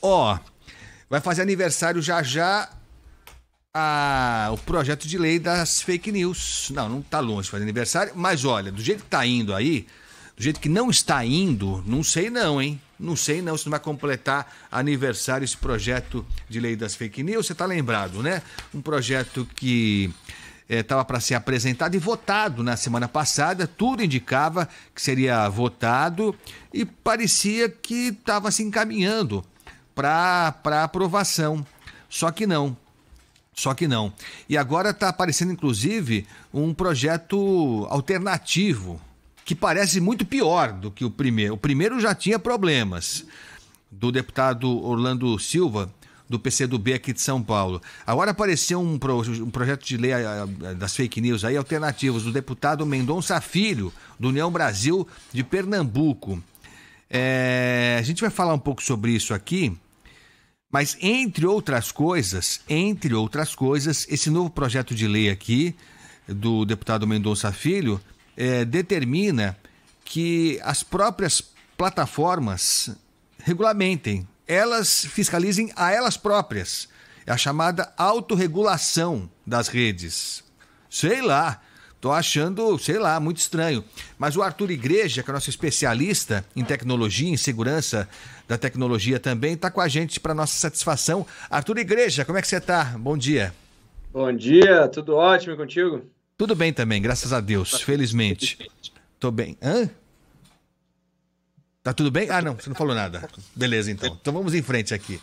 Ó, vai fazer aniversário já o projeto de lei das fake news. Não tá longe de fazer aniversário, mas olha, do jeito que tá indo aí, do jeito que não está indo, não sei não, hein? Não sei não se não vai completar aniversário esse projeto de lei das fake news. Você tá lembrado, né? Um projeto que estava para ser apresentado e votado na semana passada, tudo indicava que seria votado e parecia que estava se encaminhando para aprovação. Só que não. E agora está aparecendo, inclusive, um projeto alternativo que parece muito pior do que o primeiro. O primeiro já tinha problemas, do deputado Orlando Silva, do PCdoB aqui de São Paulo. Agora apareceu um projeto de lei das fake news aí, alternativos, do deputado Mendonça Filho, do União Brasil de Pernambuco. A gente vai falar um pouco sobre isso aqui, mas entre outras coisas, esse novo projeto de lei aqui, do deputado Mendonça Filho, determina que as próprias plataformas regulamentem, elas fiscalizem a elas próprias. É a chamada autorregulação das redes. Sei lá, tô achando, muito estranho. Mas o Arthur Igreja, que é nosso especialista em tecnologia, em segurança da tecnologia também, tá com a gente para nossa satisfação. Arthur Igreja, como é que você tá? Bom dia. Bom dia, tudo ótimo contigo? Tudo bem também, graças a Deus, felizmente. Tô bem. Hã? Tá tudo bem? Ah, não, você não falou nada. Beleza, então. Então vamos em frente aqui.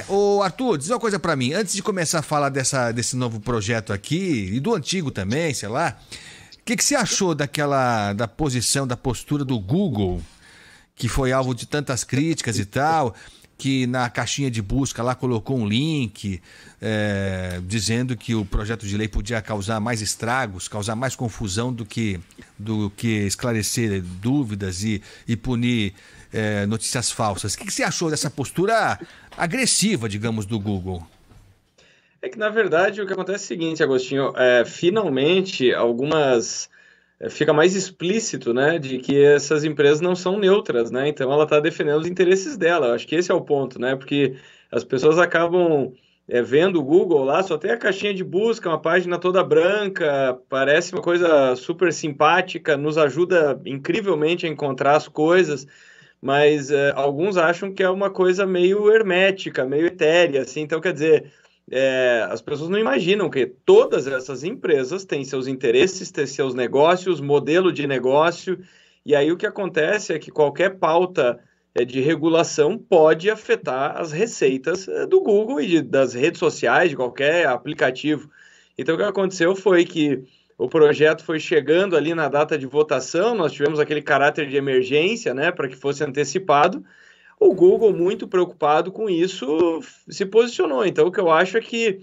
Ô Arthur, diz uma coisa pra mim. Antes de começar a falar desse novo projeto aqui, e do antigo também, sei lá, o que você achou da postura do Google, que foi alvo de tantas críticas e tal, que na caixinha de busca lá colocou um link dizendo que o projeto de lei podia causar mais estragos, causar mais confusão do que esclarecer dúvidas e punir notícias falsas. O que você achou dessa postura agressiva, digamos, do Google? É que, na verdade, o que acontece é o seguinte, Agostinho, finalmente fica mais explícito, né, de que essas empresas não são neutras, né, então ela está defendendo os interesses dela. Eu acho que esse é o ponto, né, porque as pessoas acabam vendo o Google lá, só tem a caixinha de busca, uma página toda branca, parece uma coisa super simpática, nos ajuda incrivelmente a encontrar as coisas, mas alguns acham que é uma coisa meio hermética, meio etérea, assim, então quer dizer, as pessoas não imaginam que todas essas empresas têm seus interesses, têm seus negócios, modelo de negócio, e aí o que acontece é que qualquer pauta de regulação pode afetar as receitas do Google e das redes sociais, de qualquer aplicativo. Então o que aconteceu foi que o projeto foi chegando ali na data de votação, nós tivemos aquele caráter de emergência, né, para que fosse antecipado. O Google, muito preocupado com isso, se posicionou. Então, o que eu acho é que,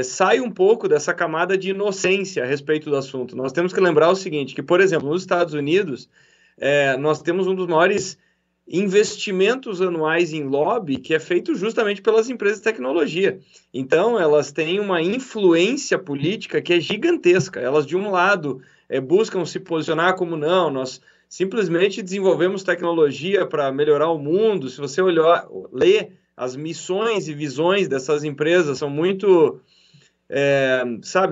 sai um pouco dessa camada de inocência a respeito do assunto. Nós temos que lembrar o seguinte, que, por exemplo, nos Estados Unidos, nós temos um dos maiores investimentos anuais em lobby que é feito justamente pelas empresas de tecnologia. Então, elas têm uma influência política que é gigantesca. Elas, de um lado, buscam se posicionar como não, nós simplesmente desenvolvemos tecnologia para melhorar o mundo. Se você ler as missões e visões dessas empresas, são muito,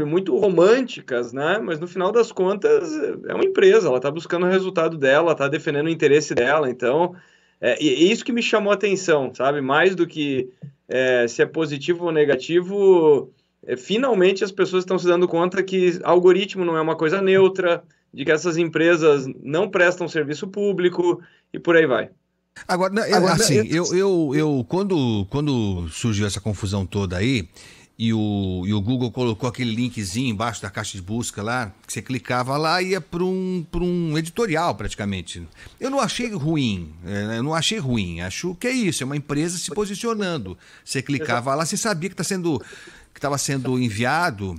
muito românticas, né? Mas no final das contas é uma empresa, ela está buscando o resultado dela, está defendendo o interesse dela. Então, e isso que me chamou a atenção, sabe? Mais do que se é positivo ou negativo, finalmente as pessoas estão se dando conta que algoritmo não é uma coisa neutra, de que essas empresas não prestam serviço público e por aí vai. Agora, quando surgiu essa confusão toda aí, e o Google colocou aquele linkzinho embaixo da caixa de busca lá, que você clicava lá e ia para um editorial praticamente. Eu não achei ruim, acho que é isso, é uma empresa se posicionando. Você clicava lá, você sabia que estava sendo enviado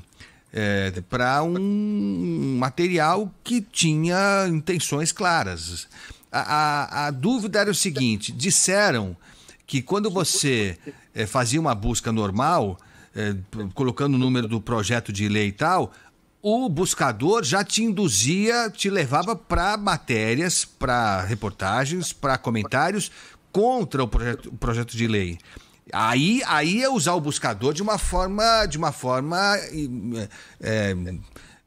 para um material que tinha intenções claras. A dúvida era o seguinte, disseram que quando você fazia uma busca normal, colocando o número do projeto de lei e tal, o buscador já te induzia, te levava para matérias, para reportagens, para comentários contra o projeto de lei. Aí é usar o buscador de uma forma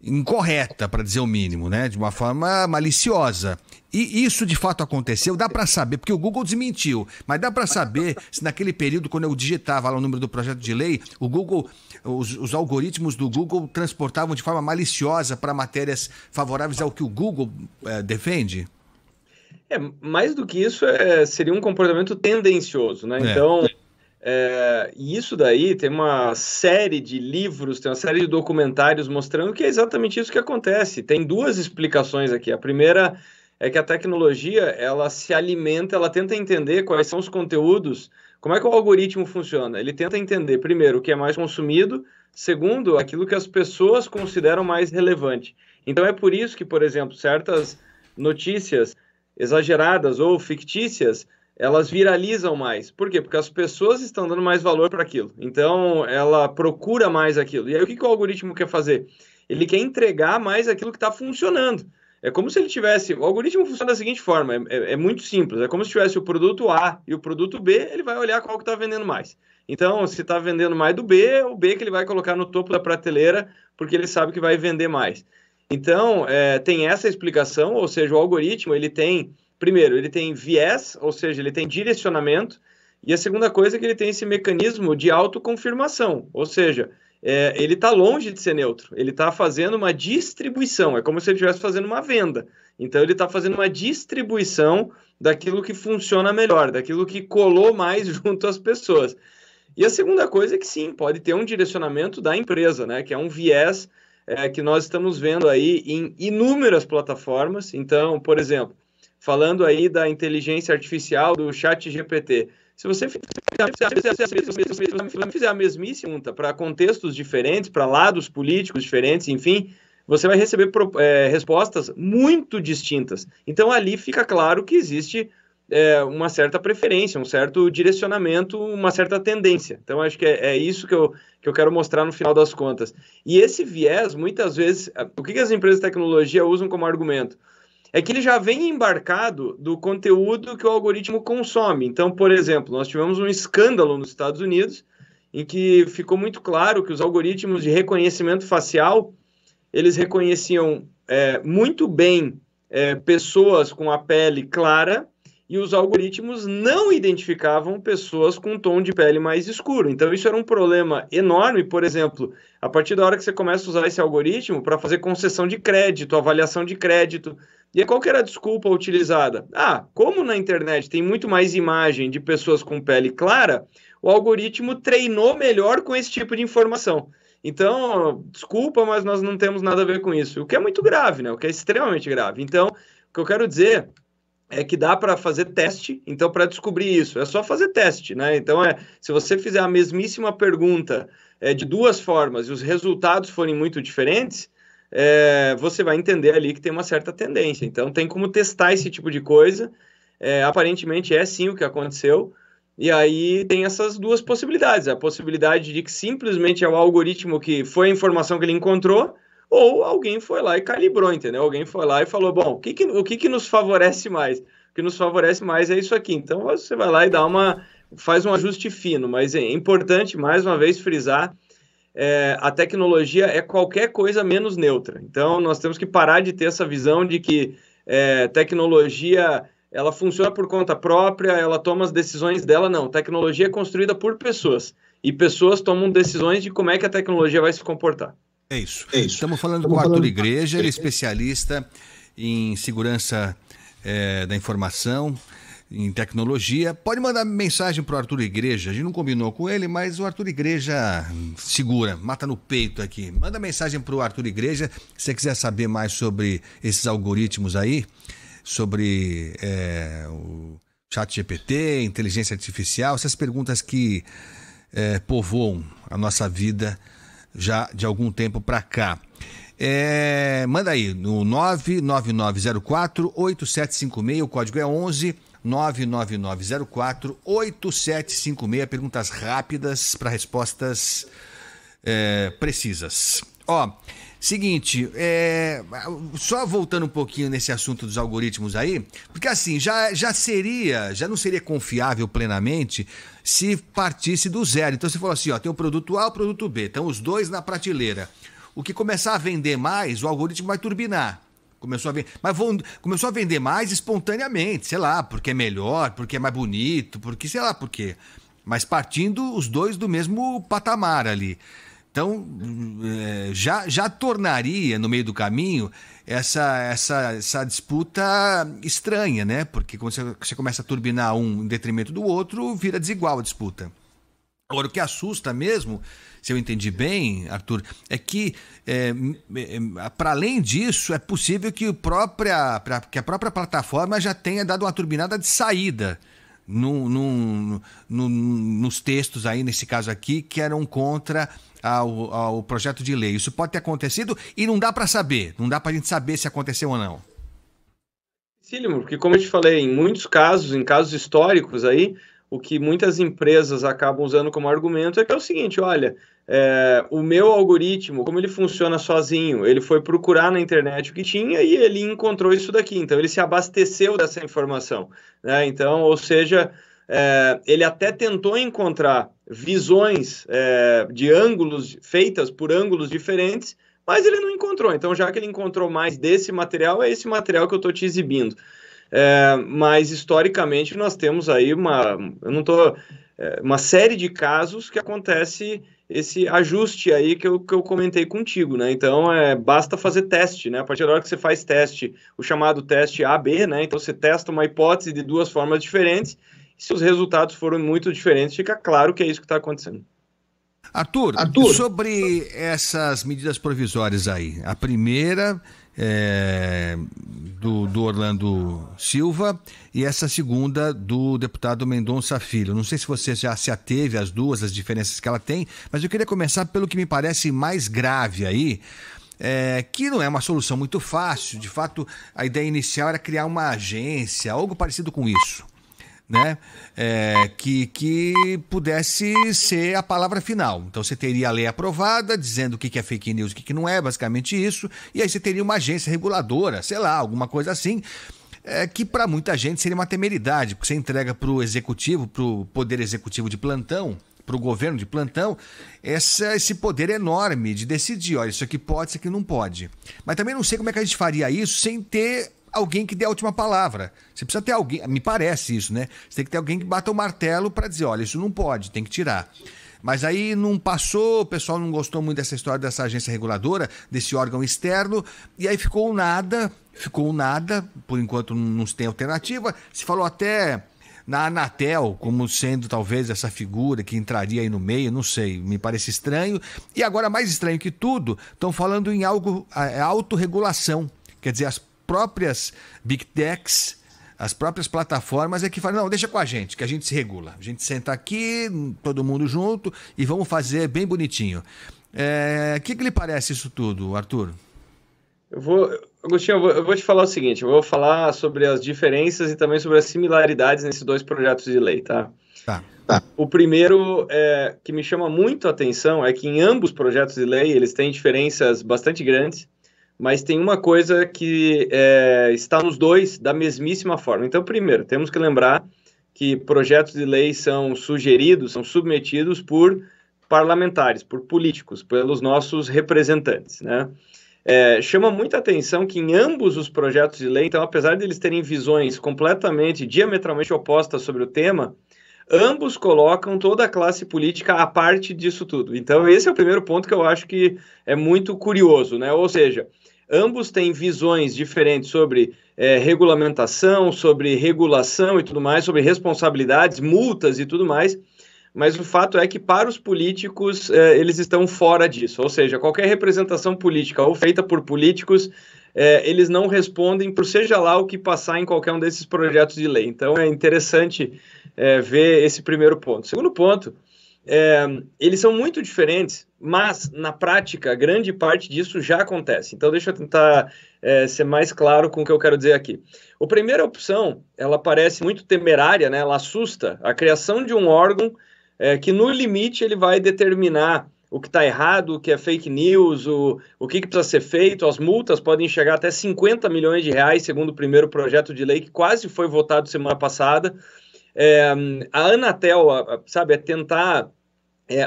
incorreta, para dizer o mínimo, né? De uma forma maliciosa. E isso de fato aconteceu, dá para saber, porque o Google desmentiu, mas dá para saber se naquele período, quando eu digitava lá o número do projeto de lei, o Google, os algoritmos do Google transportavam de forma maliciosa para matérias favoráveis ao que o Google defende? Mais do que isso, seria um comportamento tendencioso, né? Então, e isso daí tem uma série de livros, tem uma série de documentários mostrando que é exatamente isso que acontece. Tem duas explicações aqui. A primeira é que a tecnologia, ela se alimenta, ela tenta entender quais são os conteúdos, como é que o algoritmo funciona. Ele tenta entender, primeiro, o que é mais consumido, segundo, aquilo que as pessoas consideram mais relevante. Então é por isso que, por exemplo, certas notícias exageradas ou fictícias, elas viralizam mais. Por quê? Porque as pessoas estão dando mais valor para aquilo. Então, ela procura mais aquilo. E aí, o que o algoritmo quer fazer? Ele quer entregar mais aquilo que está funcionando. É como se ele tivesse... O algoritmo funciona da seguinte forma, é muito simples. É como se tivesse o produto A e o produto B, ele vai olhar qual que está vendendo mais. Então, se está vendendo mais do B, é o B que ele vai colocar no topo da prateleira, porque ele sabe que vai vender mais. Então, tem essa explicação, ou seja, o algoritmo, ele tem... Primeiro, ele tem viés, ou seja, ele tem direcionamento, e a segunda coisa é que ele tem esse mecanismo de autoconfirmação, ou seja, ele está longe de ser neutro, ele está fazendo uma distribuição, é como se ele estivesse fazendo uma venda, então ele está fazendo uma distribuição daquilo que funciona melhor, daquilo que colou mais junto às pessoas. E a segunda coisa é que sim, pode ter um direcionamento da empresa, né, que é um viés que nós estamos vendo aí em inúmeras plataformas. Então, por exemplo, falando aí da inteligência artificial, do ChatGPT. Se você fizer a mesmíssima pergunta para contextos diferentes, para lados políticos diferentes, enfim, você vai receber respostas muito distintas. Então, ali fica claro que existe uma certa preferência, um certo direcionamento, uma certa tendência. Então, acho que é isso que eu quero mostrar no final das contas. E esse viés, muitas vezes, o que as empresas de tecnologia usam como argumento? É que ele já vem embarcado do conteúdo que o algoritmo consome. Então, por exemplo, nós tivemos um escândalo nos Estados Unidos em que ficou muito claro que os algoritmos de reconhecimento facial, eles reconheciam muito bem pessoas com a pele clara e os algoritmos não identificavam pessoas com um tom de pele mais escuro. Então, isso era um problema enorme. Por exemplo, a partir da hora que você começa a usar esse algoritmo para fazer concessão de crédito, avaliação de crédito. E qual que era a desculpa utilizada? Como na internet tem muito mais imagem de pessoas com pele clara, o algoritmo treinou melhor com esse tipo de informação. Então, desculpa, mas nós não temos nada a ver com isso. O que é muito grave, né? O que é extremamente grave. Então, o que eu quero dizer é que dá para fazer teste, então, para descobrir isso. É só fazer teste, né? Então, se você fizer a mesmíssima pergunta de duas formas e os resultados forem muito diferentes, você vai entender ali que tem uma certa tendência. Então, tem como testar esse tipo de coisa. Aparentemente, é sim o que aconteceu. E aí, tem essas duas possibilidades. A possibilidade de que simplesmente é o algoritmo que foi a informação que ele encontrou, ou alguém foi lá e calibrou, entendeu? Alguém foi lá e falou, bom, o que nos favorece mais? O que nos favorece mais é isso aqui. Então, você vai lá e faz um ajuste fino. Mas é importante, mais uma vez, frisar, a tecnologia é qualquer coisa menos neutra. Então, nós temos que parar de ter essa visão de que tecnologia, ela funciona por conta própria, ela toma as decisões dela. Não, tecnologia é construída por pessoas. E pessoas tomam decisões de como é que a tecnologia vai se comportar. É isso. Estamos falando com o Arthur Igreja, ele é especialista em segurança da informação, em tecnologia. Pode mandar mensagem para o Arthur Igreja, a gente não combinou com ele, mas o Arthur Igreja segura, mata no peito aqui. Manda mensagem para o Arthur Igreja, se você quiser saber mais sobre esses algoritmos aí, sobre o ChatGPT, inteligência artificial, essas perguntas que povoam a nossa vida já de algum tempo para cá. Manda aí no 99904-8756, o código é 11 99904-8756, perguntas rápidas para respostas precisas. Seguinte, só voltando um pouquinho nesse assunto dos algoritmos aí, porque assim, já não seria confiável plenamente se partisse do zero. Então você falou assim, ó, tem o produto A e o produto B, estão os dois na prateleira. O que começar a vender mais, o algoritmo vai turbinar. Começou a vender mais espontaneamente, sei lá, porque é melhor, porque é mais bonito, porque sei lá por quê. Mas partindo os dois do mesmo patamar ali. Então, já tornaria, no meio do caminho, essa disputa estranha, né? Porque quando você começa a turbinar um em detrimento do outro, vira desigual a disputa. Agora, o que assusta mesmo, se eu entendi bem, Arthur, é que, para além disso, é possível que a própria plataforma já tenha dado uma turbinada de saída nos textos aí, nesse caso aqui, que eram contra ao projeto de lei. Isso pode ter acontecido e não dá para saber, não dá para a gente saber se aconteceu ou não. Sim, porque como eu te falei, em muitos casos, em casos históricos aí, o que muitas empresas acabam usando como argumento é que é o seguinte, olha, o meu algoritmo, como ele funciona sozinho, ele foi procurar na internet o que tinha e ele encontrou isso daqui, então ele se abasteceu dessa informação, né? Então, ou seja, ele até tentou encontrar visões de ângulos feitas por ângulos diferentes, mas ele não encontrou. Então, já que ele encontrou mais desse material, é esse material que eu estou te exibindo. Mas, historicamente, nós temos aí uma série de casos que acontece esse ajuste aí que eu comentei contigo, né? Então, basta fazer teste, né? A partir da hora que você faz teste, o chamado teste A/B, né? Então, você testa uma hipótese de duas formas diferentes, e se os resultados forem muito diferentes, fica claro que é isso que está acontecendo. Arthur, sobre essas medidas provisórias aí, a primeira do Orlando Silva e essa segunda do deputado Mendonça Filho. Não sei se você já se ateve às duas, as diferenças que ela tem, mas eu queria começar pelo que me parece mais grave aí, que não é uma solução muito fácil. De fato, a ideia inicial era criar uma agência, algo parecido com isso, né? Que pudesse ser a palavra final. Então você teria a lei aprovada, dizendo o que é fake news e o que não é, basicamente isso, e aí você teria uma agência reguladora, sei lá, alguma coisa assim, que para muita gente seria uma temeridade, porque você entrega para o executivo, para o poder executivo de plantão, para o governo de plantão, esse poder enorme de decidir, olha, isso aqui pode, isso aqui não pode. Mas também não sei como é que a gente faria isso sem ter alguém que dê a última palavra. Você precisa ter alguém, me parece isso, né? Você tem que ter alguém que bata o martelo para dizer, olha, isso não pode, tem que tirar. Mas aí não passou, o pessoal não gostou muito dessa história dessa agência reguladora, desse órgão externo, e aí ficou nada, por enquanto não tem alternativa. Se falou até na Anatel como sendo talvez essa figura que entraria aí no meio, não sei, me parece estranho. E agora, mais estranho que tudo, estão falando em algo, autorregulação, quer dizer, as próprias Big Techs, as próprias plataformas é que falam, não, deixa com a gente, que a gente se regula. A gente senta aqui, todo mundo junto, e vamos fazer bem bonitinho. O que lhe parece isso tudo, Arthur? Agostinho, eu vou te falar o seguinte, eu vou falar sobre as diferenças e também sobre as similaridades nesses dois projetos de lei, tá? Tá. O primeiro que me chama muito a atenção é que em ambos projetos de lei eles têm diferenças bastante grandes, mas tem uma coisa que está nos dois da mesmíssima forma. Então, primeiro, temos que lembrar que projetos de lei são sugeridos, são submetidos por parlamentares, por políticos, pelos nossos representantes, né? Chama muita atenção que em ambos os projetos de lei, então, apesar de eles terem visões completamente, diametralmente opostas sobre o tema, ambos colocam toda a classe política à parte disso tudo. Então, esse é o primeiro ponto que eu acho que é muito curioso, né? Ou seja, ambos têm visões diferentes sobre regulamentação, sobre regulação e tudo mais, sobre responsabilidades, multas e tudo mais, mas o fato é que para os políticos eles estão fora disso, ou seja, qualquer representação política ou feita por políticos, eles não respondem por seja lá o que passar em qualquer um desses projetos de lei. Então é interessante ver esse primeiro ponto. Segundo ponto, eles são muito diferentes, mas na prática grande parte disso já acontece. Então deixa eu tentar ser mais claro com o que eu quero dizer aqui. A primeira opção, ela parece muito temerária, né? Ela assusta a criação de um órgão que no limite ele vai determinar o que está errado, o que é fake news, o que precisa ser feito. As multas podem chegar até 50 milhões de reais, segundo o primeiro projeto de lei que quase foi votado semana passada. A Anatel, sabe, é tentar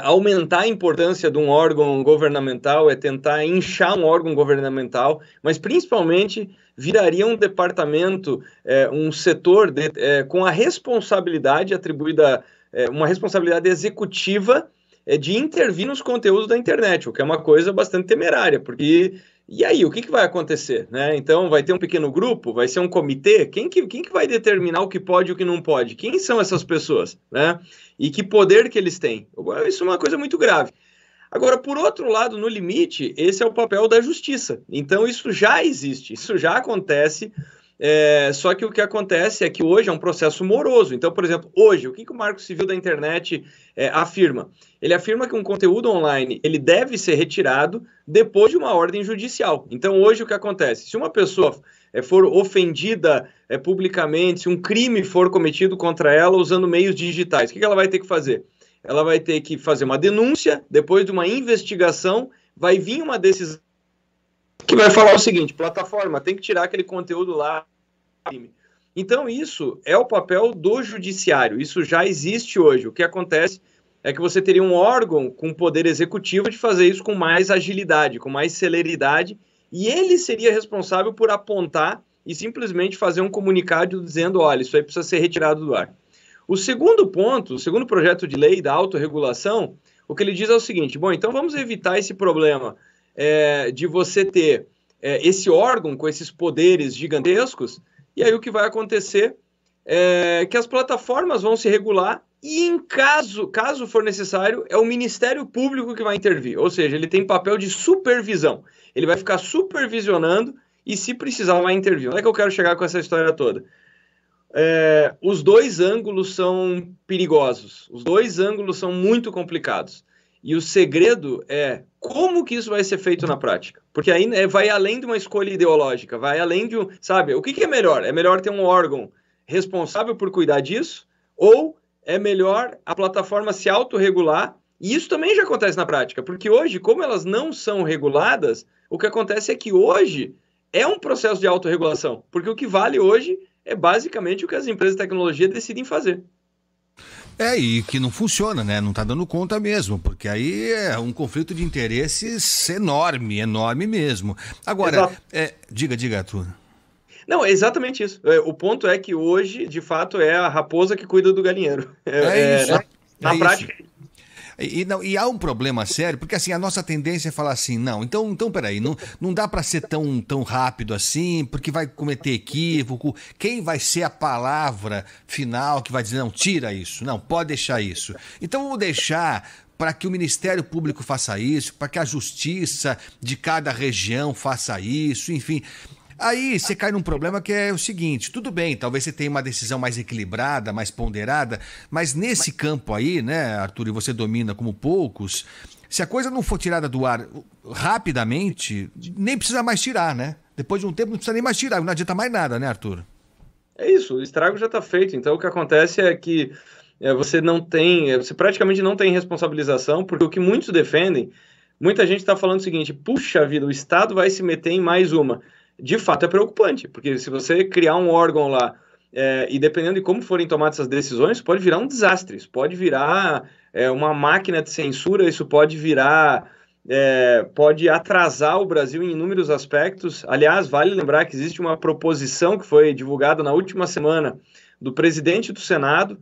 aumentar a importância de um órgão governamental, é tentar inchar um órgão governamental, mas principalmente viraria um departamento, um setor com a responsabilidade atribuída, uma responsabilidade executiva de intervir nos conteúdos da internet, o que é uma coisa bastante temerária, porque e aí, o que vai acontecer? Né? Então, vai ter um pequeno grupo? Vai ser um comitê? Quem que vai determinar o que pode e o que não pode? Quem são essas pessoas? Né? E que poder que eles têm? Isso é uma coisa muito grave. Agora, por outro lado, no limite, esse é o papel da justiça. Então, isso já existe, isso já acontece, só que o que acontece é que hoje é um processo moroso. Então, por exemplo, hoje, o que o Marco Civil da Internet afirma? Ele afirma que um conteúdo online ele deve ser retirado depois de uma ordem judicial. Então, hoje, o que acontece? Se uma pessoa for ofendida publicamente, se um crime for cometido contra ela usando meios digitais, o que ela vai ter que fazer? Ela vai ter que fazer uma denúncia, depois de uma investigação, vai vir uma decisão que vai falar o seguinte: plataforma, tem que tirar aquele conteúdo lá. Então, isso é o papel do judiciário, isso já existe hoje. O que acontece é que você teria um órgão com poder executivo de fazer isso com mais agilidade, com mais celeridade, e ele seria responsável por apontar e simplesmente fazer um comunicado dizendo, olha, isso aí precisa ser retirado do ar. O segundo ponto, o segundo projeto de lei da autorregulação, o que ele diz é o seguinte: bom, então vamos evitar esse problema de você ter esse órgão com esses poderes gigantescos, e aí o que vai acontecer é que as plataformas vão se regular e, em caso for necessário, é o Ministério Público que vai intervir, ou seja, ele tem papel de supervisão, ele vai ficar supervisionando e, se precisar, vai intervir. Onde é que eu quero chegar com essa história toda? Os dois ângulos são perigosos, os dois ângulos são muito complicados. E o segredo é como que isso vai ser feito na prática. Porque aí vai além de uma escolha ideológica, vai além de sabe, o que é melhor? É melhor ter um órgão responsável por cuidar disso? Ou é melhor a plataforma se autorregular? E isso também já acontece na prática, porque hoje, como elas não são reguladas, o que acontece é que hoje é um processo de autorregulação, porque o que vale hoje é basicamente o que as empresas de tecnologia decidem fazer. E que não funciona, né? Não tá dando conta mesmo, porque aí é um conflito de interesses enorme, enorme mesmo. Agora, diga, Arthur. Não, é exatamente isso. O ponto é que hoje, de fato, é a raposa que cuida do galinheiro. Isso. Na prática. E há um problema sério, porque assim, a nossa tendência é falar assim, então peraí, não dá para ser tão rápido assim, porque vai cometer equívoco. Quem vai ser a palavra final que vai dizer, não, tira isso, não, pode deixar isso. Então vamos deixar para que o Ministério Público faça isso, para que a justiça de cada região faça isso, enfim. Aí você cai num problema que é o seguinte: tudo bem, talvez você tenha uma decisão mais equilibrada, mais ponderada, mas nesse campo aí, né, Arthur, e você domina como poucos, se a coisa não for tirada do ar rapidamente, nem precisa mais tirar, né? Depois de um tempo não precisa nem mais tirar, não adianta mais nada, né, Arthur? É isso, o estrago já está feito. Então o que acontece é que você praticamente não tem responsabilização, porque o que muitos defendem, muita gente está falando o seguinte: puxa vida, o Estado vai se meter em mais uma. De fato é preocupante, porque se você criar um órgão lá e dependendo de como forem tomadas essas decisões, pode virar um desastre, isso pode virar uma máquina de censura, isso pode virar, pode atrasar o Brasil em inúmeros aspectos. Aliás, vale lembrar que existe uma proposição que foi divulgada na última semana do presidente do Senado,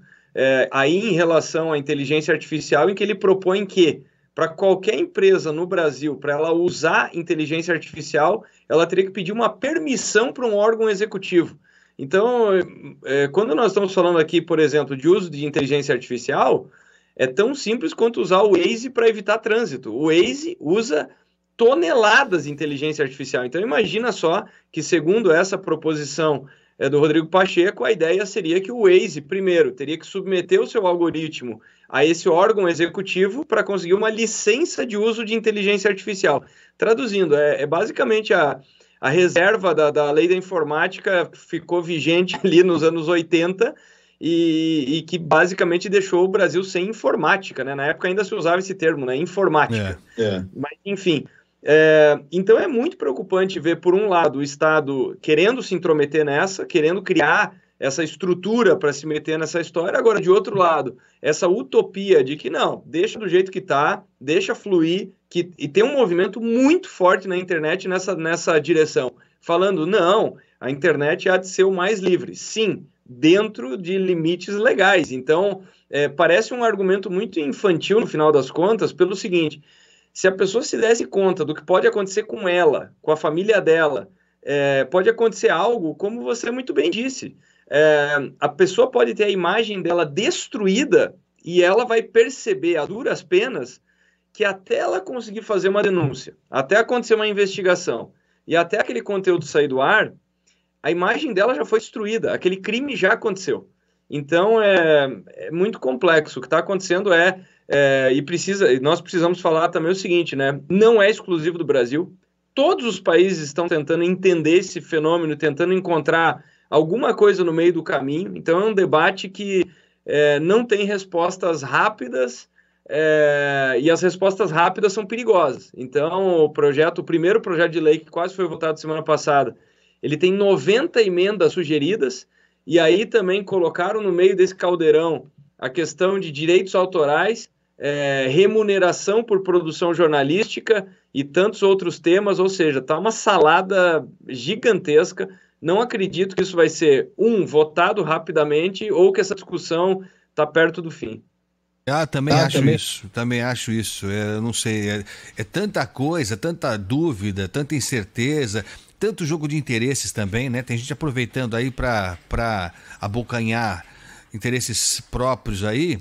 aí em relação à inteligência artificial, em que ele propõe que para qualquer empresa no Brasil, para ela usar inteligência artificial, ela teria que pedir uma permissão para um órgão executivo. Então, quando nós estamos falando aqui, por exemplo, de uso de inteligência artificial, é tão simples quanto usar o Waze para evitar trânsito. O Waze usa toneladas de inteligência artificial. Então, imagina só que, segundo essa proposição do Rodrigo Pacheco, a ideia seria que o Waze, primeiro, teria que submeter o seu algoritmo a esse órgão executivo para conseguir uma licença de uso de inteligência artificial. Traduzindo, basicamente a reserva da lei da informática ficou vigente ali nos anos 80 e que basicamente deixou o Brasil sem informática, né? Na época ainda se usava esse termo, né? Informática. Mas, enfim, então é muito preocupante ver, por um lado, o Estado querendo se intrometer nessa, querendo criar essa estrutura para se meter nessa história. Agora, de outro lado, essa utopia de que não, deixa do jeito que está, deixa fluir, e tem um movimento muito forte na internet nessa direção, falando, não, a internet há de ser o mais livre. Sim, dentro de limites legais. Então, parece um argumento muito infantil, no final das contas, pelo seguinte: se a pessoa se desse conta do que pode acontecer com ela, com a família dela, pode acontecer algo, como você muito bem disse. A pessoa pode ter a imagem dela destruída e ela vai perceber a duras penas que até ela conseguir fazer uma denúncia, até acontecer uma investigação e até aquele conteúdo sair do ar, a imagem dela já foi destruída, aquele crime já aconteceu. Então é muito complexo. O que está acontecendo nós precisamos falar também o seguinte, né? Não é exclusivo do Brasil. Todos os países estão tentando entender esse fenômeno, tentando encontrar alguma coisa no meio do caminho. Então é um debate que não tem respostas rápidas, e as respostas rápidas são perigosas. Então o primeiro projeto de lei que quase foi votado semana passada, ele tem 90 emendas sugeridas, e aí também colocaram no meio desse caldeirão a questão de direitos autorais, remuneração por produção jornalística e tantos outros temas, ou seja, está uma salada gigantesca. Não acredito que isso vai ser, votado rapidamente, ou que essa discussão está perto do fim. Também acho isso. Eu não sei, é tanta coisa, tanta dúvida, tanta incerteza, tanto jogo de interesses também, né? Tem gente aproveitando aí para abocanhar interesses próprios aí.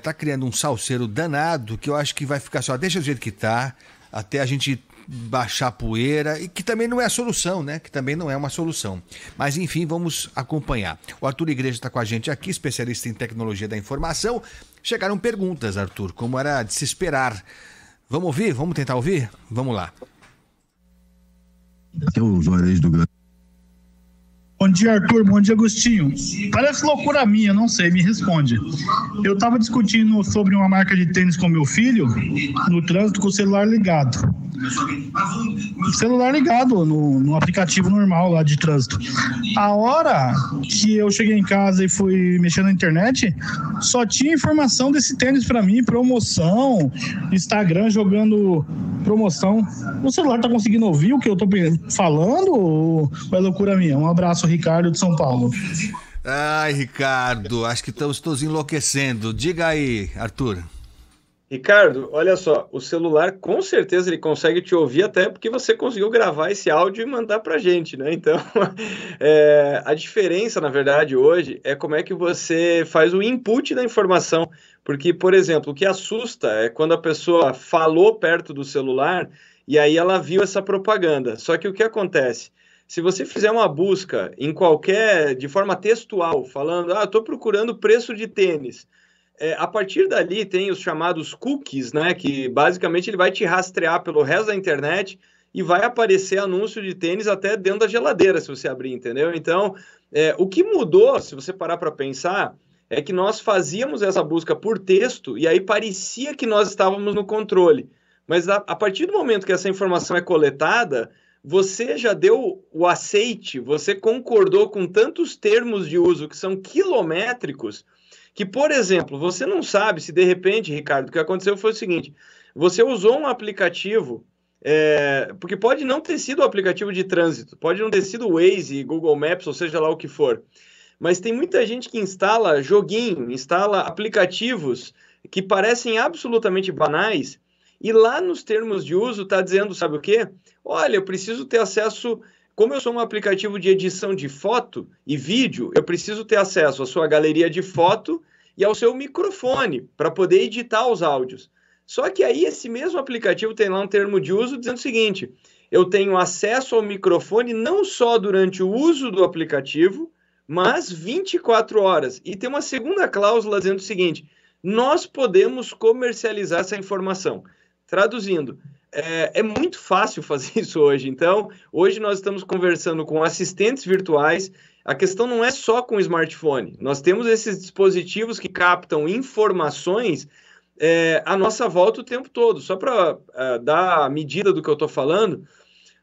Tá criando um salseiro danado que eu acho que vai ficar só, deixa do jeito que tá, até a gente baixar a poeira, e que também não é a solução, né? Que também não é uma solução. Mas enfim, vamos acompanhar. O Arthur Igreja está com a gente aqui, especialista em tecnologia da informação. Chegaram perguntas, Arthur, como era de se esperar. Vamos ouvir? Vamos tentar ouvir? Vamos lá. Aqui é o Juarez do Grande. Bom dia, Arthur. Bom dia, Agostinho. Parece loucura minha, não sei, me responde. Eu estava discutindo sobre uma marca de tênis com meu filho no trânsito com o celular ligado. Celular ligado no aplicativo normal lá de trânsito. A hora que eu cheguei em casa e fui mexer na internet, só tinha informação desse tênis para mim, promoção, Instagram jogando promoção. O celular tá conseguindo ouvir o que eu tô falando ou é loucura minha? Um abraço, Ricardo de São Paulo. Ai, Ricardo, acho que estamos todos enlouquecendo. Diga aí, Arthur. Ricardo, olha só, o celular com certeza ele consegue te ouvir, até porque você conseguiu gravar esse áudio e mandar pra gente, né? Então, a diferença, na verdade, hoje é como é que você faz o input da informação. Porque, por exemplo, o que assusta é quando a pessoa falou perto do celular e aí ela viu essa propaganda. Só que o que acontece? Se você fizer uma busca de forma textual, falando, estou procurando preço de tênis, a partir dali tem os chamados cookies, né, que basicamente ele vai te rastrear pelo resto da internet e vai aparecer anúncio de tênis até dentro da geladeira, se você abrir, entendeu? Então, o que mudou, se você parar para pensar, é que nós fazíamos essa busca por texto e aí parecia que nós estávamos no controle. Mas a partir do momento que essa informação é coletada, você já deu o aceite, você concordou com tantos termos de uso que são quilométricos, que, por exemplo, você não sabe se de repente, Ricardo, o que aconteceu foi o seguinte: você usou um aplicativo, porque pode não ter sido o aplicativo de trânsito, pode não ter sido o Waze, Google Maps, ou seja lá o que for, mas tem muita gente que instala joguinho, instala aplicativos que parecem absolutamente banais, e lá nos termos de uso está dizendo, sabe o quê? Olha, eu preciso ter acesso, como eu sou um aplicativo de edição de foto e vídeo, eu preciso ter acesso à sua galeria de foto e ao seu microfone para poder editar os áudios. Só que aí esse mesmo aplicativo tem lá um termo de uso dizendo o seguinte: eu tenho acesso ao microfone não só durante o uso do aplicativo, mas 24 horas. E tem uma segunda cláusula dizendo o seguinte: nós podemos comercializar essa informação. Traduzindo, é muito fácil fazer isso hoje. Então, hoje nós estamos conversando com assistentes virtuais, a questão não é só com o smartphone. Nós temos esses dispositivos que captam informações à nossa volta o tempo todo. Só para dar a medida do que eu estou falando,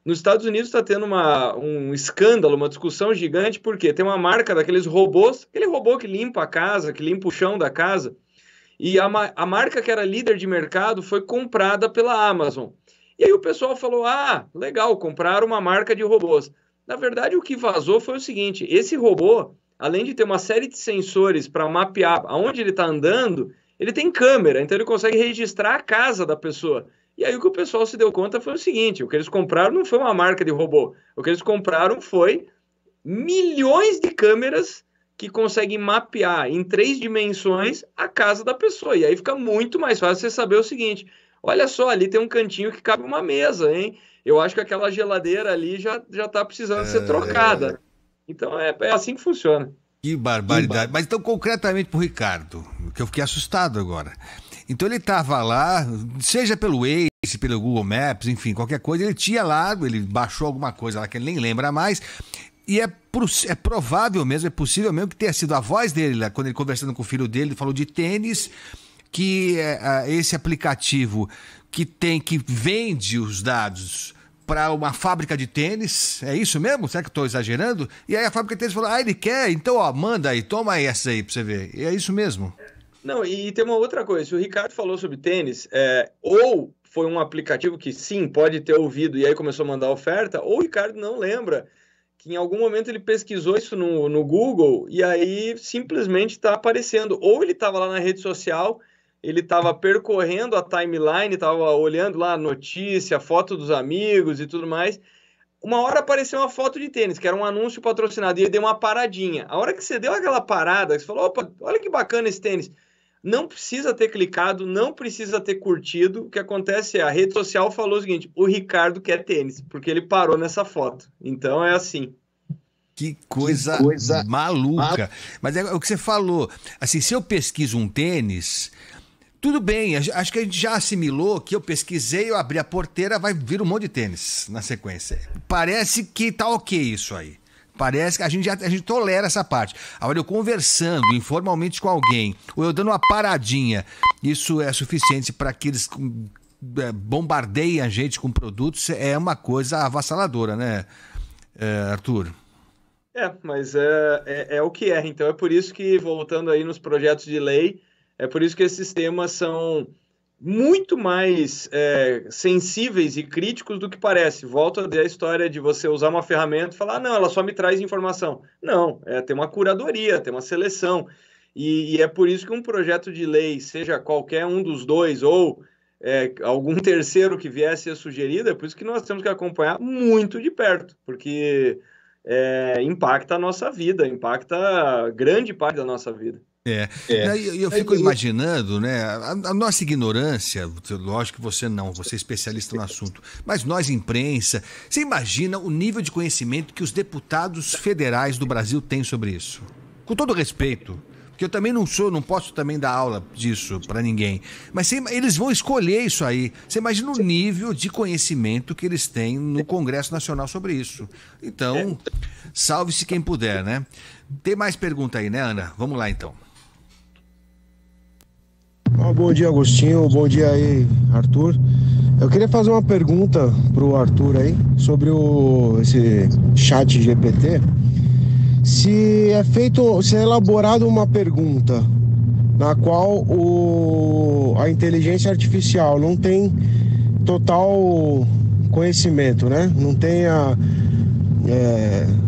nos Estados Unidos está tendo um escândalo, uma discussão gigante, porque tem uma marca daqueles robôs, aquele robô que limpa a casa, que limpa o chão da casa, e a marca que era líder de mercado foi comprada pela Amazon. E aí o pessoal falou, legal, compraram uma marca de robôs. Na verdade, o que vazou foi o seguinte, esse robô, além de ter uma série de sensores para mapear aonde ele está andando, ele tem câmera, então ele consegue registrar a casa da pessoa. E aí o que o pessoal se deu conta foi o seguinte, o que eles compraram não foi uma marca de robô, o que eles compraram foi milhões de câmeras que conseguem mapear em 3 dimensões a casa da pessoa. E aí fica muito mais fácil você saber o seguinte, olha só, ali tem um cantinho que cabe uma mesa, hein? Eu acho que aquela geladeira ali já está precisando ser trocada. Então é assim que funciona. Que barbaridade. Mas então, concretamente para o Ricardo, que eu fiquei assustado agora. Então ele estava lá, seja pelo Waze, pelo Google Maps, enfim, qualquer coisa, ele tinha lá, ele baixou alguma coisa lá que ele nem lembra mais, e é provável mesmo, é possível mesmo que tenha sido a voz dele lá, quando ele conversando com o filho dele, ele falou de tênis, que esse aplicativo que vende os dados para uma fábrica de tênis, é isso mesmo? Será que eu estou exagerando? E aí a fábrica de tênis falou, ele quer, então manda aí, toma essa aí para você ver. E é isso mesmo. Não, e tem uma outra coisa, se o Ricardo falou sobre tênis, ou foi um aplicativo que sim, pode ter ouvido e aí começou a mandar oferta, ou o Ricardo não lembra que em algum momento ele pesquisou isso no Google e aí simplesmente está aparecendo. Ou ele estava lá na rede social, ele estava percorrendo a timeline, estava olhando lá a notícia, a foto dos amigos e tudo mais. Uma hora apareceu uma foto de tênis, que era um anúncio patrocinado, e ele deu uma paradinha. A hora que você deu aquela parada, você falou, opa, olha que bacana esse tênis. Não precisa ter clicado, não precisa ter curtido. O que acontece a rede social falou o seguinte, o Ricardo quer tênis, porque ele parou nessa foto. Então é assim. Que coisa maluca. Mas é o que você falou. Assim, se eu pesquiso um tênis, tudo bem, acho que a gente já assimilou que eu pesquisei, eu abri a porteira, vai vir um monte de tênis na sequência. Parece que tá ok isso aí. Parece que a gente tolera essa parte. Agora, eu conversando informalmente com alguém, ou eu dando uma paradinha, isso é suficiente para que eles bombardeiem a gente com produtos, é uma coisa avassaladora, né, Arthur? Mas é o que é. Então, é por isso que, voltando aí nos projetos de lei, é por isso que esses temas são muito mais sensíveis e críticos do que parece. Volto a dizer a história de você usar uma ferramenta e falar, não, ela só me traz informação. Não, tem uma curadoria, tem uma seleção. E é por isso que um projeto de lei, seja qualquer um dos dois, ou algum terceiro que viesse a sugerido, é por isso que nós temos que acompanhar muito de perto, porque impacta a nossa vida, impacta grande parte da nossa vida. Eu fico imaginando, né, a nossa ignorância, lógico que você é especialista no assunto, mas nós, imprensa, você imagina o nível de conhecimento que os deputados federais do Brasil têm sobre isso? Com todo respeito, porque eu também não posso também dar aula disso para ninguém, mas eles vão escolher isso aí. Você imagina o nível de conhecimento que eles têm no Congresso Nacional sobre isso. Então, salve-se quem puder, né? Tem mais pergunta aí, né, Ana? Vamos lá, então. Bom dia, Agostinho. Bom dia aí, Arthur. Eu queria fazer uma pergunta pro Arthur aí sobre esse chat GPT. Se é elaborada uma pergunta na qual a inteligência artificial não tem total conhecimento, né? Não tem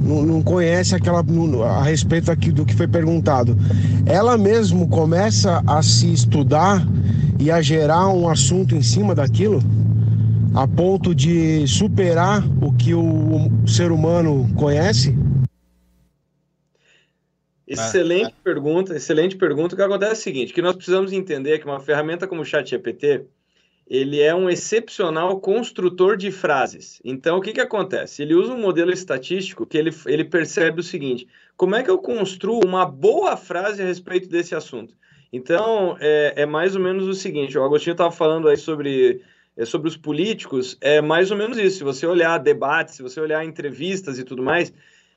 não conhece a respeito aqui do que foi perguntado. Ela mesmo começa a se estudar e a gerar um assunto em cima daquilo, a ponto de superar o que o ser humano conhece? Excelente pergunta, excelente pergunta. O que acontece é o seguinte, que nós precisamos entender que uma ferramenta como o ChatGPT, ele é um excepcional construtor de frases. Então, o que acontece? Ele usa um modelo estatístico que ele percebe o seguinte, como é que eu construo uma boa frase a respeito desse assunto? Então, é mais ou menos o seguinte, o Agostinho estava falando aí sobre os políticos, é mais ou menos isso. Se você olhar debates, se você olhar entrevistas e tudo mais,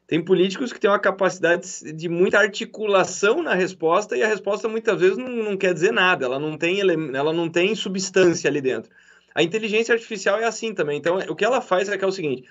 Tem políticos que têm uma capacidade de muita articulação na resposta, e a resposta muitas vezes não quer dizer nada, ela não tem substância ali dentro. A inteligência artificial é assim também. Então, o que ela faz é o seguinte: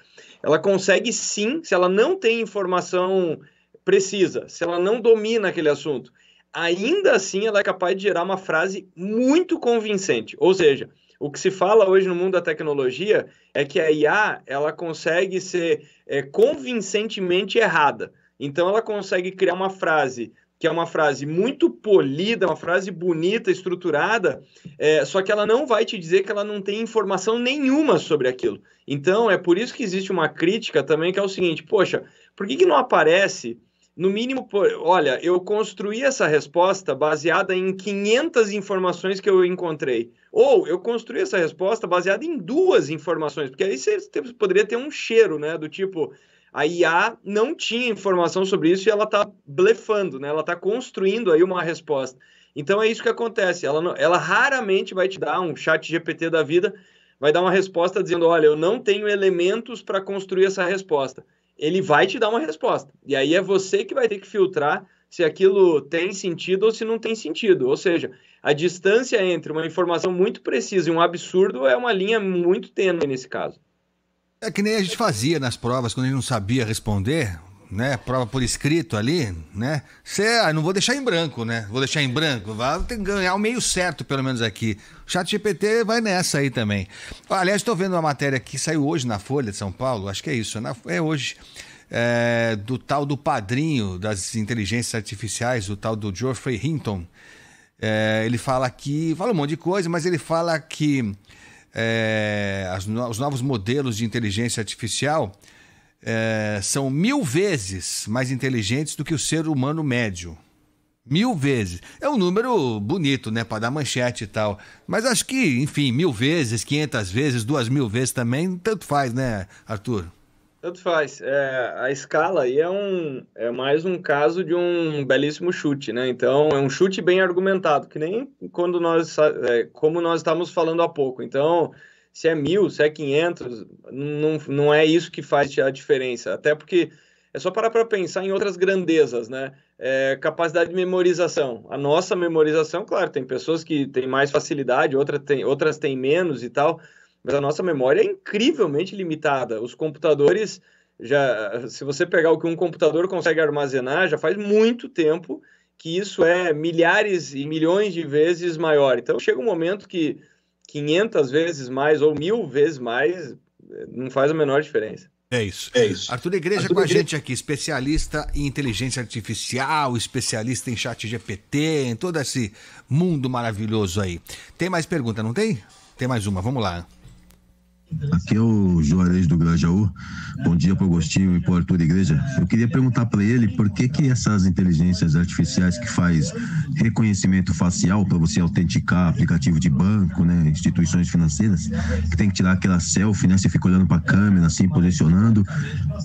ela consegue sim, se ela não tem informação precisa, se ela não domina aquele assunto, ainda assim ela é capaz de gerar uma frase muito convincente. Ou seja, o que se fala hoje no mundo da tecnologia é que a IA ela consegue ser convincentemente errada. Então, ela consegue criar uma frase que é uma frase muito polida, uma frase bonita, estruturada, só que ela não vai te dizer que ela não tem informação nenhuma sobre aquilo. Então, é por isso que existe uma crítica também, que é o seguinte: poxa, por que não aparece, no mínimo, olha, eu construí essa resposta baseada em 500 informações que eu encontrei. Ou eu construí essa resposta baseada em 2 informações, porque aí você poderia ter um cheiro, né, do tipo... A IA não tinha informação sobre isso e ela está blefando, né? Ela está construindo aí uma resposta. Então é isso que acontece. Ela raramente vai te dar um chat GPT da vida, vai dar uma resposta dizendo: olha, eu não tenho elementos para construir essa resposta. Ele vai te dar uma resposta. E aí é você que vai ter que filtrar se aquilo tem sentido ou se não tem sentido. Ou seja, a distância entre uma informação muito precisa e um absurdo é uma linha muito tênue nesse caso. É que nem a gente fazia nas provas, quando a gente não sabia responder, né? Prova por escrito ali, né? Não vou deixar em branco, né? Vou deixar em branco, vai ter que ganhar o meio certo, pelo menos aqui. O ChatGPT vai nessa aí também. Aliás, estou vendo uma matéria que saiu hoje na Folha de São Paulo, acho que é isso, é hoje, do tal do padrinho das inteligências artificiais, o tal do Geoffrey Hinton. Ele fala um monte de coisa, mas ele fala que os novos modelos de inteligência artificial são 1000 vezes mais inteligentes do que o ser humano médio. 1000 vezes. É um número bonito, né? Para dar manchete e tal. Mas acho que, enfim, 1000 vezes, 500 vezes, 2000 vezes também, tanto faz, né, Arthur? Tanto faz. A escala aí é mais um caso de um belíssimo chute, né? Então, é um chute bem argumentado, que nem quando como nós estávamos falando há pouco. Então, se é 1000, se é 500, não é isso que faz a diferença. Até porque é só parar para pensar em outras grandezas, né? Capacidade de memorização. A nossa memorização, claro, tem pessoas que têm mais facilidade, outras têm menos e tal, mas a nossa memória é incrivelmente limitada. Os computadores, se você pegar o que um computador consegue armazenar, já faz muito tempo que isso é milhares e milhões de vezes maior. Então, chega um momento que 500 vezes mais ou 1000 vezes mais não faz a menor diferença. É isso. Arthur Igreja com a gente aqui, especialista em inteligência artificial, especialista em ChatGPT, em todo esse mundo maravilhoso aí. Tem mais pergunta, não tem? Tem mais uma, vamos lá. Aqui é o Juarez do Grajaú. Bom dia para o Agostinho e para o Arthur Igreja. Eu queria perguntar para ele por que essas inteligências artificiais que faz reconhecimento facial para você autenticar aplicativo de banco, né, instituições financeiras, que tem que tirar aquela selfie, né, você fica olhando para a câmera assim, posicionando.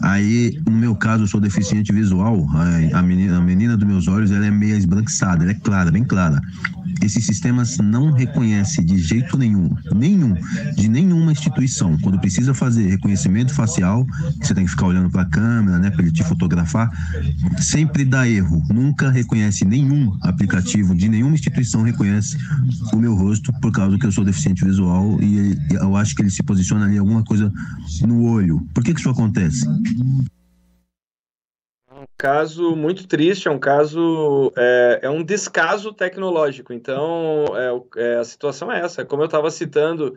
Aí, no meu caso, eu sou deficiente visual, a menina dos meus olhos, ela é meio esbranquiçada, ela é clara, bem clara. Esses sistemas não reconhecem de jeito nenhum, de nenhuma instituição. Quando precisa fazer reconhecimento facial, você tem que ficar olhando para a câmera, né, para ele te fotografar, sempre dá erro. Nunca reconhece nenhum aplicativo de nenhuma instituição reconhece o meu rosto, por causa que eu sou deficiente visual e eu acho que ele se posiciona ali alguma coisa no olho. Por que isso acontece? Um caso muito triste, é um caso, é um descaso tecnológico. Então, a situação é essa. Como eu estava citando,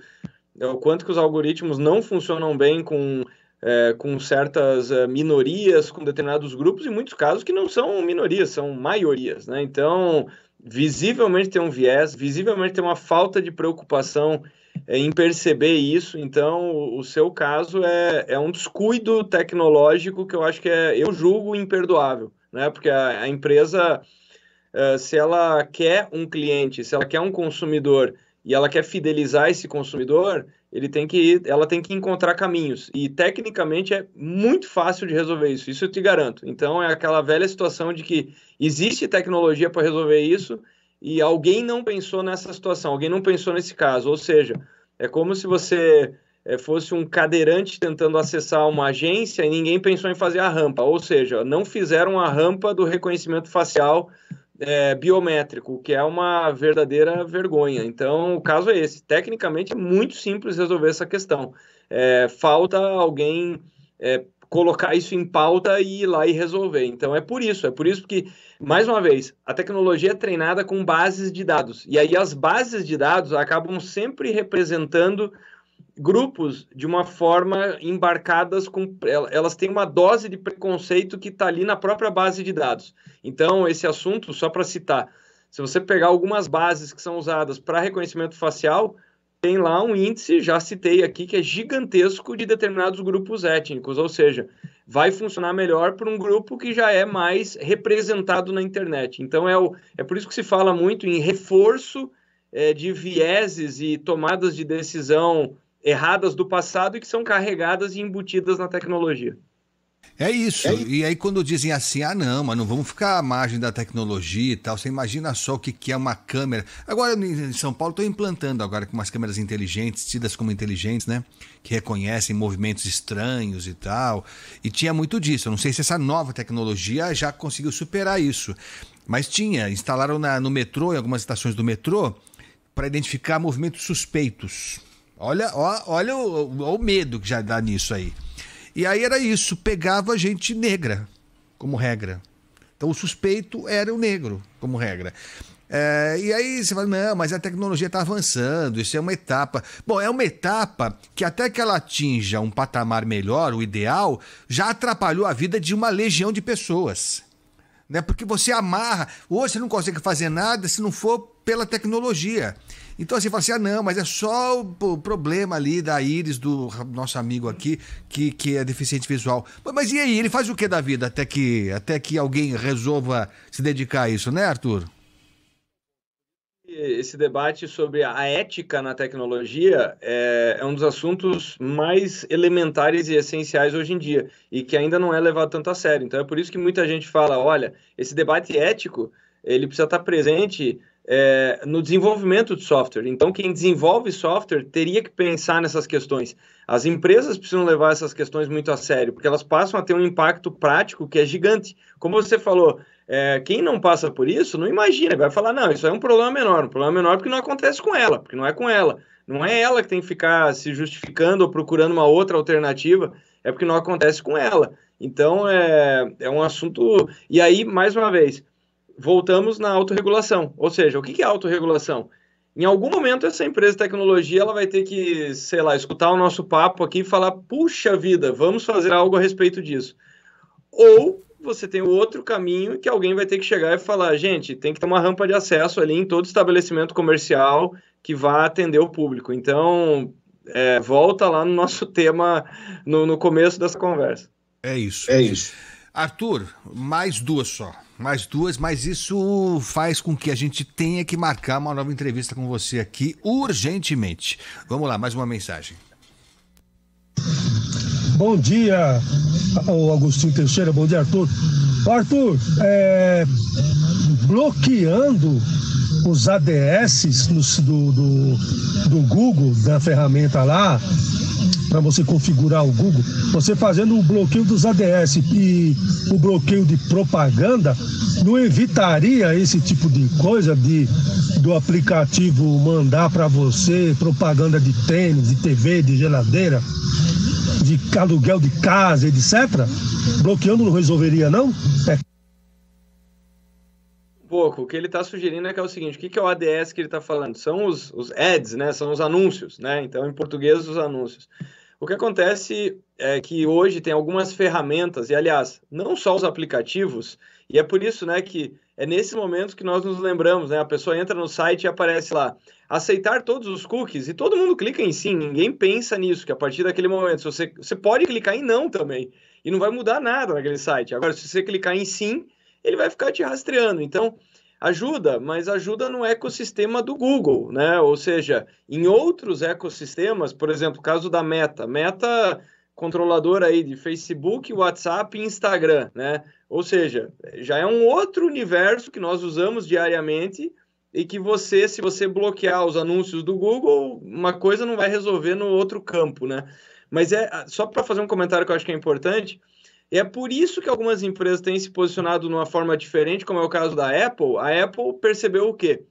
o quanto que os algoritmos não funcionam bem com certas minorias, com determinados grupos, e muitos casos que não são minorias, são maiorias, né? Então, visivelmente tem um viés, visivelmente tem uma falta de preocupação em perceber isso. Então, o seu caso é um descuido tecnológico que eu acho que eu julgo imperdoável, né? Porque a empresa, se ela quer um cliente, se ela quer um consumidor e ela quer fidelizar esse consumidor, ela tem que encontrar caminhos. E, tecnicamente, é muito fácil de resolver isso eu te garanto. Então, é aquela velha situação de que existe tecnologia para resolver isso, e alguém não pensou nessa situação, alguém não pensou nesse caso. Ou seja, é como se você fosse um cadeirante tentando acessar uma agência e ninguém pensou em fazer a rampa, ou seja, não fizeram a rampa do reconhecimento facial biométrico, que é uma verdadeira vergonha. Então, o caso é esse. Tecnicamente, é muito simples resolver essa questão. Falta alguém colocar isso em pauta e ir lá e resolver. Então, é por isso que, mais uma vez, a tecnologia é treinada com bases de dados. E aí as bases de dados acabam sempre representando grupos de uma forma embarcadas elas têm uma dose de preconceito que está ali na própria base de dados. Então, esse assunto, só para citar, se você pegar algumas bases que são usadas para reconhecimento facial, tem lá um índice, já citei aqui, que é gigantesco de determinados grupos étnicos, ou seja, vai funcionar melhor para um grupo que já é mais representado na internet. Então, é por isso que se fala muito em reforço de vieses e tomadas de decisão erradas do passado e que são carregadas e embutidas na tecnologia. É isso. E aí quando dizem assim, não, mas não vamos ficar à margem da tecnologia e tal, você imagina só o que é uma câmera. Agora em São Paulo estão implantando agora com umas câmeras inteligentes, tidas como inteligentes, né? Que reconhecem movimentos estranhos e tal. E tinha muito disso. Eu não sei se essa nova tecnologia já conseguiu superar isso. Mas instalaram no metrô, em algumas estações do metrô, para identificar movimentos suspeitos. Olha o medo que já dá nisso aí. E aí era isso, pegava gente negra, como regra. Então o suspeito era o negro, como regra. E aí você fala, não, mas a tecnologia está avançando, isso é uma etapa. Bom, é uma etapa que até que ela atinja um patamar melhor, o ideal, já atrapalhou a vida de uma legião de pessoas. Né? Porque você amarra, hoje você não consegue fazer nada se não for pela tecnologia. Então você fala assim, não, mas é só o problema ali da íris do nosso amigo aqui, que é deficiente visual. Mas e aí, ele faz o que da vida até que alguém resolva se dedicar a isso, né, Arthur? Esse debate sobre a ética na tecnologia é um dos assuntos mais elementares e essenciais hoje em dia, e que ainda não é levado tanto a sério. Então é por isso que muita gente fala, olha, esse debate ético, ele precisa estar presente no desenvolvimento de software. Então, quem desenvolve software teria que pensar nessas questões. As empresas precisam levar essas questões muito a sério, porque elas passam a ter um impacto prático que é gigante. Como você falou, quem não passa por isso, não imagina, vai falar, não, isso é um problema menor porque não acontece com ela, porque não é com ela. Não é ela que tem que ficar se justificando ou procurando uma outra alternativa, é porque não acontece com ela. Então, é um assunto... E aí, mais uma vez, voltamos na autorregulação. Ou seja, o que é autorregulação? Em algum momento, essa empresa de tecnologia ela vai ter que, sei lá, escutar o nosso papo aqui e falar, puxa vida, vamos fazer algo a respeito disso. Ou você tem o outro caminho que alguém vai ter que chegar e falar, gente, tem que ter uma rampa de acesso ali em todo estabelecimento comercial que vá atender o público. Então, volta lá no nosso tema no começo dessa conversa. É isso. Arthur, mais duas, mas isso faz com que a gente tenha que marcar uma nova entrevista com você aqui urgentemente. Vamos lá, mais uma mensagem. Bom dia, Agostinho Teixeira, bom dia, Arthur. Arthur, bloqueando os ADS do Google, da ferramenta lá, para você configurar o Google, você fazendo o bloqueio dos ADS e o bloqueio de propaganda, não evitaria esse tipo de coisa do aplicativo mandar para você propaganda de tênis, de TV, de geladeira, de aluguel de casa, etc? Bloqueando não resolveria, não? O que ele está sugerindo é o seguinte, o que é o ADS que ele está falando? São os ads, né? São os anúncios, né? Então, em português, os anúncios. O que acontece é que hoje tem algumas ferramentas, e aliás, não só os aplicativos, e é por isso, né, que é nesse momento que nós nos lembramos, né? A pessoa entra no site e aparece lá, aceitar todos os cookies, e todo mundo clica em sim, ninguém pensa nisso, que a partir daquele momento, você pode clicar em não também, e não vai mudar nada naquele site. Agora, se você clicar em sim, ele vai ficar te rastreando. Então, ajuda, mas ajuda no ecossistema do Google, né? Ou seja, em outros ecossistemas, por exemplo, o caso da Meta, controladora aí de Facebook, WhatsApp e Instagram, né? Ou seja, já é um outro universo que nós usamos diariamente e que você, se você bloquear os anúncios do Google, uma coisa não vai resolver no outro campo, né? Mas só para fazer um comentário que eu acho que é importante, é por isso que algumas empresas têm se posicionado de uma forma diferente, como é o caso da Apple. A Apple percebeu o quê?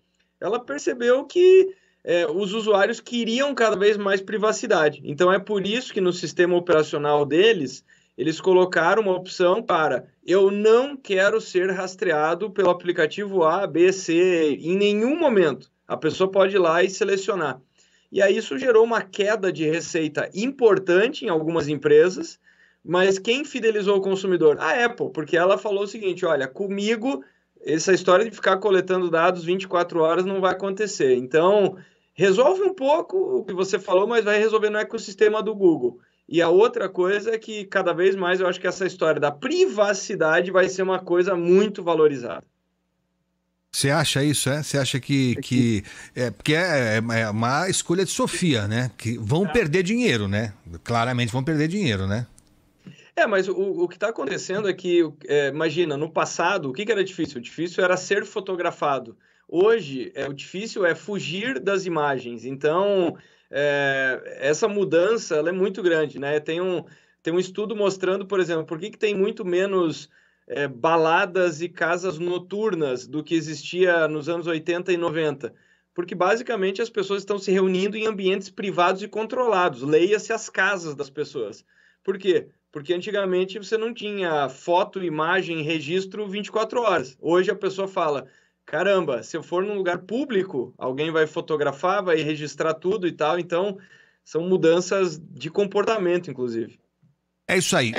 Ela percebeu que os usuários queriam cada vez mais privacidade. Então, é por isso que no sistema operacional deles, eles colocaram uma opção para eu não quero ser rastreado pelo aplicativo A, B, C, em nenhum momento. A pessoa pode ir lá e selecionar. E aí isso gerou uma queda de receita importante em algumas empresas, mas quem fidelizou o consumidor? A Apple, porque ela falou o seguinte, olha, comigo essa história de ficar coletando dados 24 horas não vai acontecer. Então, resolve um pouco o que você falou, mas vai resolver no ecossistema do Google. E a outra coisa é que cada vez mais eu acho que essa história da privacidade vai ser uma coisa muito valorizada. Você acha isso, é? Você acha que porque é uma escolha de Sofia, né? Que vão perder dinheiro, né? Claramente vão perder dinheiro, né? Mas o que está acontecendo é que, imagina, no passado, o que era difícil? O difícil era ser fotografado. Hoje, o difícil é fugir das imagens. Então, essa mudança ela é muito grande, né? Tem um estudo mostrando, por exemplo, por que tem muito menos baladas e casas noturnas do que existia nos anos 80 e 90. Porque, basicamente, as pessoas estão se reunindo em ambientes privados e controlados. Leia-se as casas das pessoas. Por quê? Porque antigamente você não tinha foto, imagem, registro 24 horas. Hoje a pessoa fala, caramba, se eu for num lugar público, alguém vai fotografar, vai registrar tudo e tal. Então, são mudanças de comportamento, inclusive. É isso aí.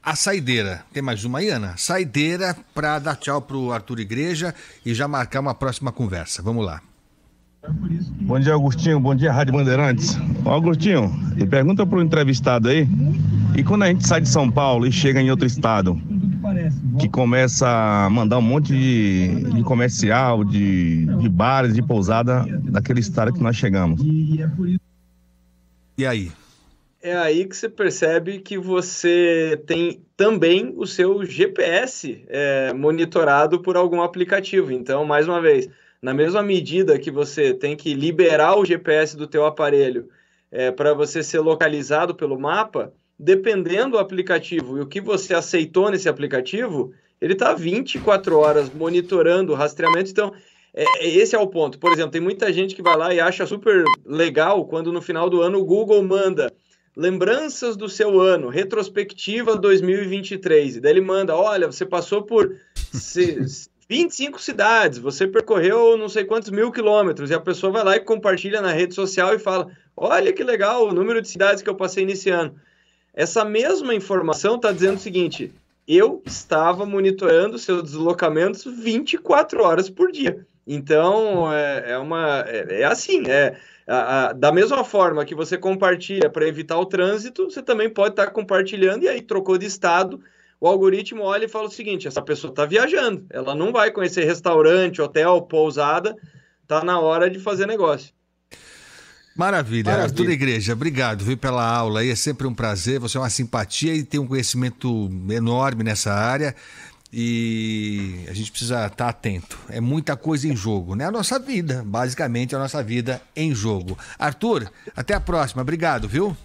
A saideira. Tem mais uma aí, Ana? Saideira para dar tchau pro Arthur Igreja e já marcar uma próxima conversa. Vamos lá. Bom dia, Agostinho. Bom dia, Rádio Bandeirantes. Agostinho, e pergunta pro entrevistado aí, e quando a gente sai de São Paulo e chega em outro estado, que começa a mandar um monte de comercial, de bares, de pousada, daquele estado que nós chegamos. E aí? É aí que você percebe que você tem também o seu GPS monitorado por algum aplicativo. Então, mais uma vez, na mesma medida que você tem que liberar o GPS do teu aparelho para você ser localizado pelo mapa, dependendo do aplicativo e o que você aceitou nesse aplicativo, ele está 24 horas monitorando o rastreamento. Então, esse é o ponto. Por exemplo, tem muita gente que vai lá e acha super legal quando no final do ano o Google manda lembranças do seu ano, retrospectiva 2023. E daí ele manda, olha, você passou por 25 cidades, você percorreu não sei quantos mil quilômetros, e a pessoa vai lá e compartilha na rede social e fala, olha que legal o número de cidades que eu passei nesse ano. Essa mesma informação está dizendo o seguinte, eu estava monitorando seus deslocamentos 24 horas por dia. Então, da mesma forma que você compartilha para evitar o trânsito, você também pode estar compartilhando, e aí trocou de estado, o algoritmo olha e fala o seguinte, essa pessoa está viajando, ela não vai conhecer restaurante, hotel, pousada, está na hora de fazer negócio. Maravilha. Arthur Igreja, obrigado, viu, pela aula aí, é sempre um prazer, você é uma simpatia e tem um conhecimento enorme nessa área e a gente precisa estar atento, é muita coisa em jogo, né? A nossa vida, basicamente a nossa vida em jogo. Arthur, até a próxima, obrigado, viu?